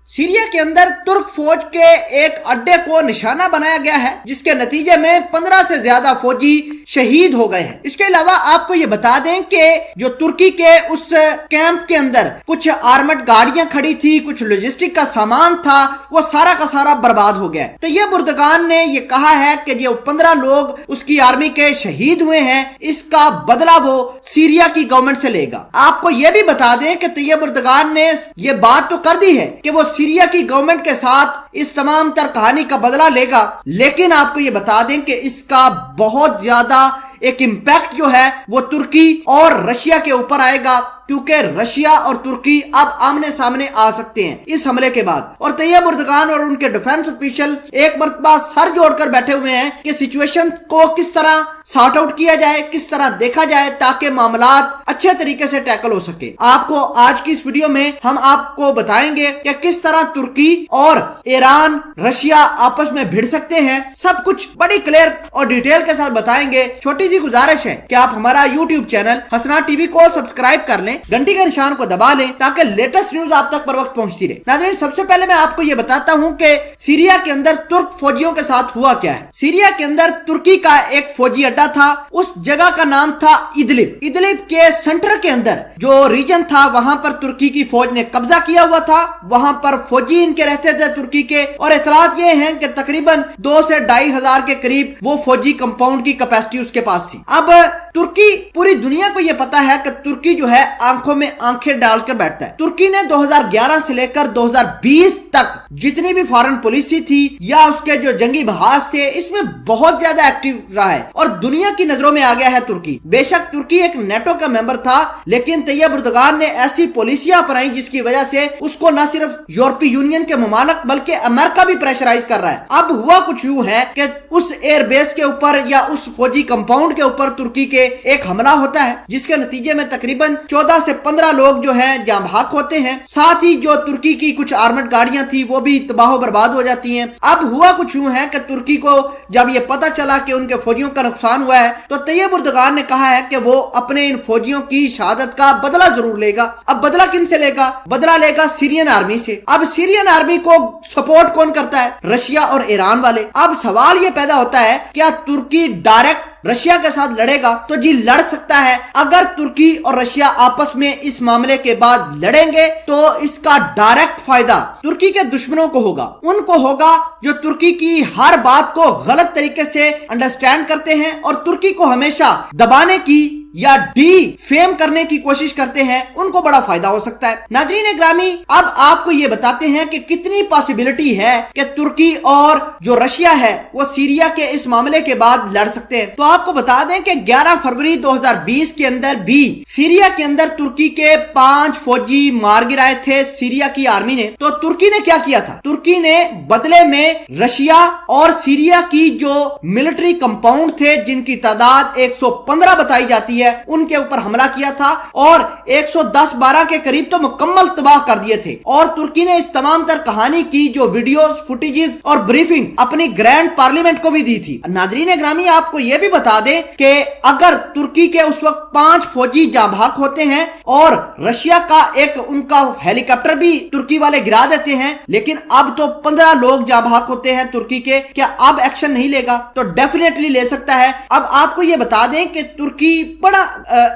Syria के अंदर तुर्क फौज के एक अड्डे को निशाना बनाया गया है, जिसके नतीजे में 15 से ज्यादा फौजी शहीद हो गए हैं। इसके अलावा आपको ये बता दें कि जो तुर्की के उस कैंप के अंदर कुछ आर्मड गाड़ियां खड़ी थी, कुछ लॉजिस्टिक का सामान था, वो सारा का सारा बर्बाद हो गया। तैयब उर्दगान ने ये कहा है कि जो 15 लोग उसकी आर्मी के शहीद हुए हैं, इसका बदला वो सीरिया की गवर्नमेंट से लेगा। आपको ये भी बता दें कि तैयब उर्दगान ने ये बात तो कर दी है कि वो सीरिया की गवर्नमेंट के साथ इस तमाम तर कहानी का बदला लेगा, लेकिन आपको ये बता दें कि इसका बहुत ज्यादा एक इम्पैक्ट जो है वो तुर्की और रशिया के ऊपर आएगा, क्योंकि रशिया और तुर्की अब आमने सामने आ सकते हैं इस हमले के बाद। और तैयब उर्दगान और उनके डिफेंस ऑफिशियल एक मरतबा सर जोड़कर बैठे हुए हैं कि सिचुएशन को किस तरह सॉर्ट आउट किया जाए, किस तरह देखा जाए ताकि मामलात अच्छे तरीके से टैकल हो सके। आपको आज की इस वीडियो में हम आपको बताएंगे कि किस तरह तुर्की और ईरान, रशिया आपस में भिड़ सकते हैं। सब कुछ बड़ी क्लियर और डिटेल के साथ बताएंगे। छोटी सी गुजारिश है कि आप हमारा यूट्यूब चैनल हसना टीवी को सब्सक्राइब कर लें, घंटी के निशान को दबा लें ताकि लेटेस्ट न्यूज आप तक पर वक्त पहुंचती रहे। नाज़रीन, सबसे पहले मैं आपको ये बताता हूं कि सीरिया के अंदर तुर्क फौजियों के साथ हुआ क्या है। सीरिया के अंदर तुर्की का एक फौजी अड्डा था, उस जगह का नाम था इदलिब। इदलिब के सेंटर के अंदर जो रीजन था, वहां पर तुर्की की फौज ने कब्जा किया हुआ था। वहां पर फौजी इनके रहते थे तुर्की के, और इतलात ये हैं कि तकरीबन 2 से 2.5 हजार के करीब वो फौजी कंपाउंड की कैपेसिटी उसके पास थी। अब तुर्की, पूरी दुनिया को यह पता है कि तुर्की जो है आंखों में आंखें डालकर बैठता है। तुर्की ने 2011 से लेकर 2020 तक जितनी भी फॉरेन पॉलिसी थी या उसके जो जंगी बहाज थे, इसमें बहुत ज्यादा एक्टिव रहा है और दुनिया की नजरों में आ गया है तुर्की। बेशक तुर्की एक नेटो का मेंबर था, लेकिन तैयब उर्दगान ने ऐसी पॉलिसियां अपनाई जिसकी वजह से उसको न सिर्फ यूरोपीय यूनियन के ममालिक बल्कि अमेरिका भी प्रेशराइज कर रहा है। अब हुआ कुछ यूं है कि उस एयरबेस के ऊपर या उस फौजी कंपाउंड के ऊपर तुर्की के एक हमला होता है, जिसके नतीजे में तकरीबन 14 से 15 लोग जो हैं जान भाग होते हैं। साथ ही जो तुर्की की कुछ आर्मड गाड़ियां थी वो भी तबाह बर्बाद हो जाती हैं। अब हुआ कुछ यूं है कि तुर्की को जब ये पता चला कि उनके फौजियों का नुकसान हुआ है, तो तैयब उर्दगान ने कहा है कि वो अपने इन फौजियों की शहादत का बदला जरूर लेगा। अब बदला किन से लेगा? बदला लेगा सीरियन आर्मी से। अब सीरियन आर्मी को सपोर्ट कौन करता है? रशिया और ईरान वाले। अब सवाल ये पैदा होता है, क्या तुर्की डायरेक्ट रशिया के साथ लड़ेगा? तो जी लड़ सकता है। अगर तुर्की और रशिया आपस में इस मामले के बाद लड़ेंगे तो इसका डायरेक्ट फायदा तुर्की के दुश्मनों को होगा। उनको होगा जो तुर्की की हर बात को गलत तरीके से अंडरस्टैंड करते हैं और तुर्की को हमेशा दबाने की या डी फेम करने की कोशिश करते हैं, उनको बड़ा फायदा हो सकता है। नाज़रीन ग्रामी, अब आपको ये बताते हैं कि कितनी पॉसिबिलिटी है कि तुर्की और जो रशिया है वो सीरिया के इस मामले के बाद लड़ सकते हैं। तो आपको बता दें कि 11 फरवरी 2020 के अंदर भी सीरिया के अंदर तुर्की के 5 फौजी मार गिराए थे सीरिया की आर्मी ने। तो तुर्की ने क्या किया था? तुर्की ने बदले में रशिया और सीरिया की जो मिलिट्री कंपाउंड थे, जिनकी तादाद 115 बताई जाती है, उनके ऊपर हमला किया था और 110-12 के करीब तो मुकम्मल तबाह कर दिए थे। और तुर्की ने इस तमाम तर कहानी की जो वीडियोस, फुटेजेस और ब्रीफिंग अपनी ग्रैंड पार्लियामेंट को भी दी थी। नाज़रीन ग्रामी, आपको यह भी बता दें कि अगर तुर्की के उस वक्त 5 फौजी जाबाक होते हैं और रशिया का एक उनका हेलीकॉप्टर भी तुर्की वाले गिरा देते हैं, लेकिन अब तो 15 लोग जाबाक होते हैं तुर्की के, क्या अब एक्शन नहीं लेगा? तो डेफिनेटली ले सकता है। अब आपको यह बता दें कि तुर्की बड़ा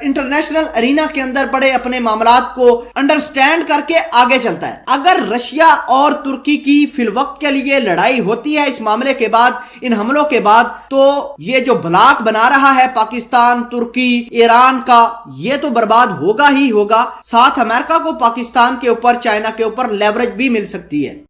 इंटरनेशनल अरीना के अंदर बड़े अपने मामलात को अंडरस्टैंड करके आगे चलता है। अगर रशिया और तुर्की की फिलवक्त के लिए लड़ाई होती है इस मामले के बाद, इन हमलों के बाद, तो ये जो ब्लॉक बना रहा है पाकिस्तान, तुर्की, ईरान का, ये तो बर्बाद होगा ही होगा। साथ अमेरिका को पाकिस्तान के ऊपर, चाइना के ऊपर लेवरेज भी मिल सकती है।